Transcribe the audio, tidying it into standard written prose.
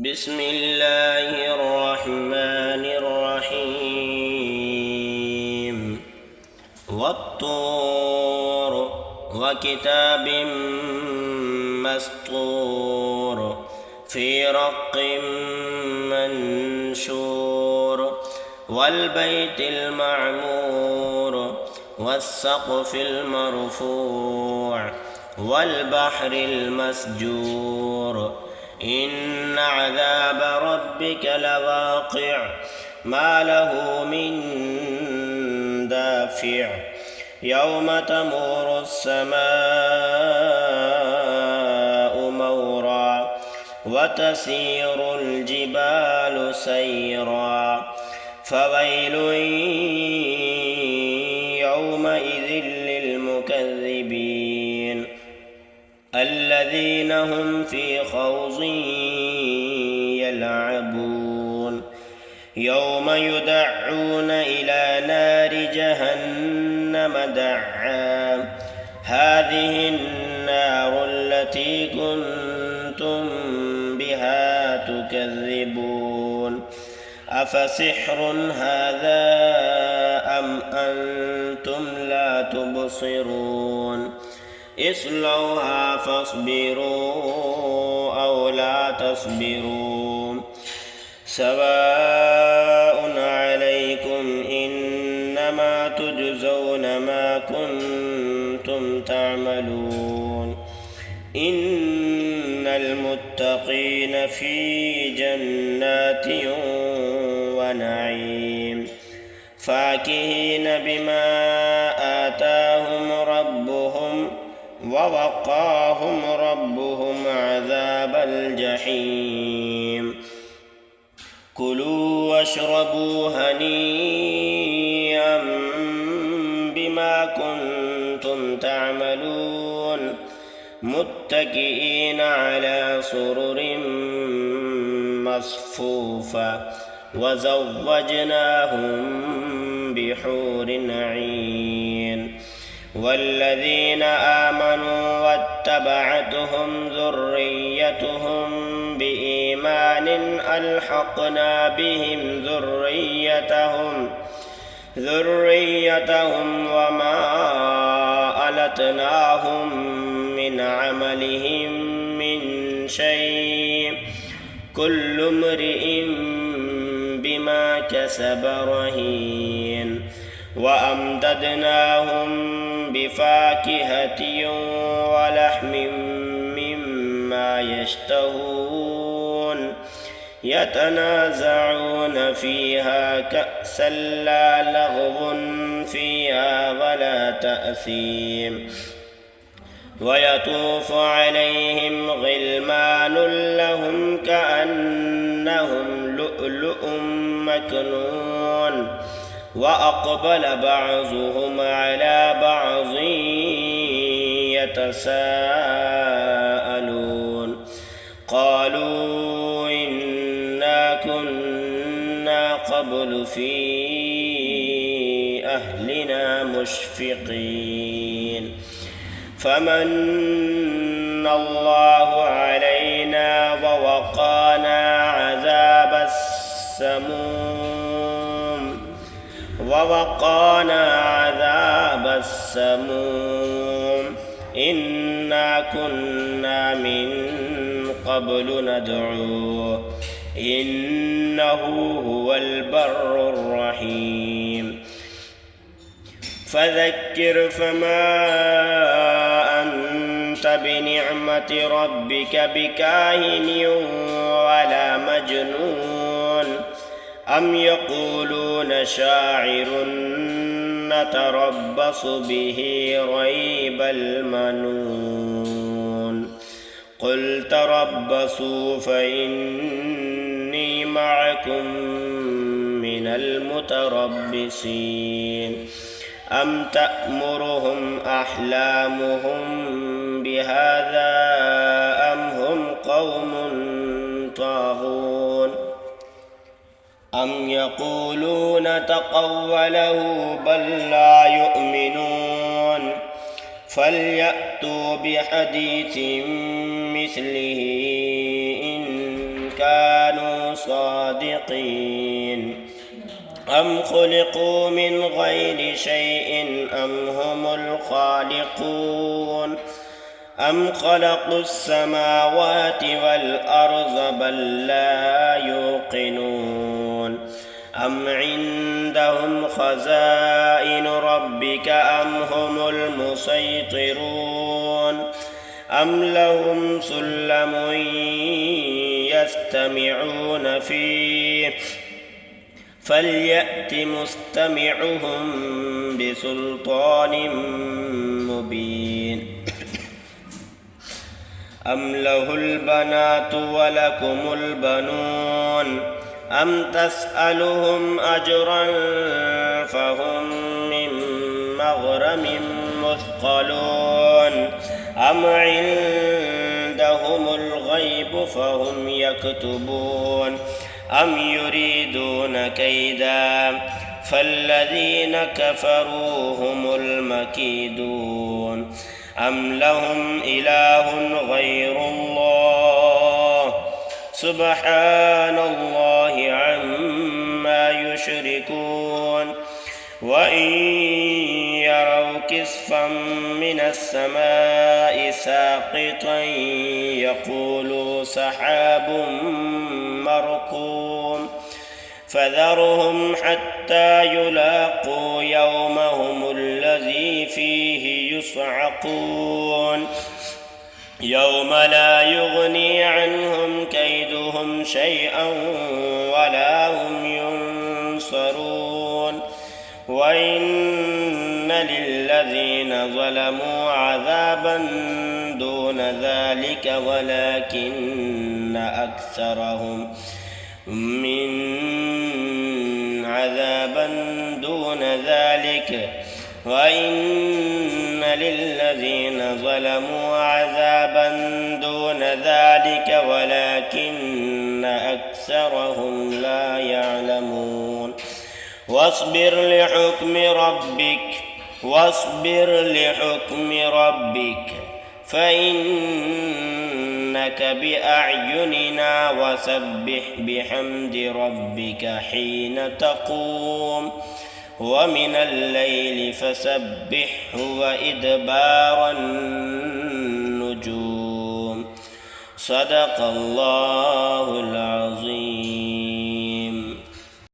بسم الله الرحمن الرحيم والطور وكتاب مسطور في رق منشور والبيت المعمور والسقف المرفوع والبحر المسجور إن عذاب ربك لواقع ما له من دافع يوم تمور السماء مورا وتسير الجبال سيرا فويل يومئذ للمكذبين الذين هم في خوض يلعبون يوم يدعون إلى نار جهنم دعا هذه النار التي كنتم بها تكذبون أفسحر هذا أم أنتم لا تبصرون اصلوها فاصبروا أو لا تصبروا سواء عليكم إنما تجزون ما كنتم تعملون إن المتقين في جنات ونعيم فاكهين بما آتاهم ربهم ووقاهم ربهم عذاب الجحيم كلوا واشربوا هنيئا بما كنتم تعملون متكئين على سرر مصفوفة وزوجناهم بحور عين والذين آمنوا واتبعتهم ذريتهم بإيمان ألحقنا بهم ذريتهم وما ألتناهم من عملهم من شيء كل امرئ بما كسب رهين وأمددناهم بفاكهة ولحم مما يشتهون يتنازعون فيها كأسا لا لغو فيها ولا تأثيم ويطوف عليهم غلمان لهم كأنهم لؤلؤ مكنون وأقبل بعضهم على بعض يتساءلون قالوا إنا كنا قبل في أهلنا مشفقين فمن الله علينا ووقانا عذاب السموم إنا كنا من قبل ندعوه إنه هو البر الرحيم فذكر فما أنت بنعمة ربك بكاهن ولا مجنون أم يقولون شاعر نتربص به ريب المنون قل تربصوا فإني معكم من المتربصين أم تأمرهم أحلامهم بهذا أم هم قوم طاغون أم يقولون تقوله بل لا يؤمنون فليأتوا بحديث مثله إن كانوا صادقين أم خلقوا من غير شيء أم هم الخالقون أم خلقوا السماوات والأرض بل لا يوقنون أم عندهم خزائن ربك أم هم المسيطرون أم لهم سلم يستمعون فيه فليأت مستمعهم بسلطان مبين أم له البنات ولكم البنون أم تسألهم أجرا فهم من مغرم مثقلون أم عندهم الغيب فهم يكتبون أم يريدون كيدا فالذين كفروا هم المكيدون أم لهم إله غير الله سبحان الله عما يشركون وإن يروا كسفا من السماء ساقطا يقولوا سحاب مركوم فذرهم حتى يلاقوا يومهم الذي فيه يصعقون يوم لا يغني عنهم كيدهم شيئا ولا هم ينصرون وإن للذين ظلموا عذابا دون ذلك ولكن أكثرهم وإن للذين ظلموا عذابا دون ذلك ولكن أكثرهم لا يعلمون واصبر لحكم ربك فإنك بأعيننا وسبح بحمد ربك حين تقوم ومن الليل فسبحه وإدبار النجوم صدق الله العظيم.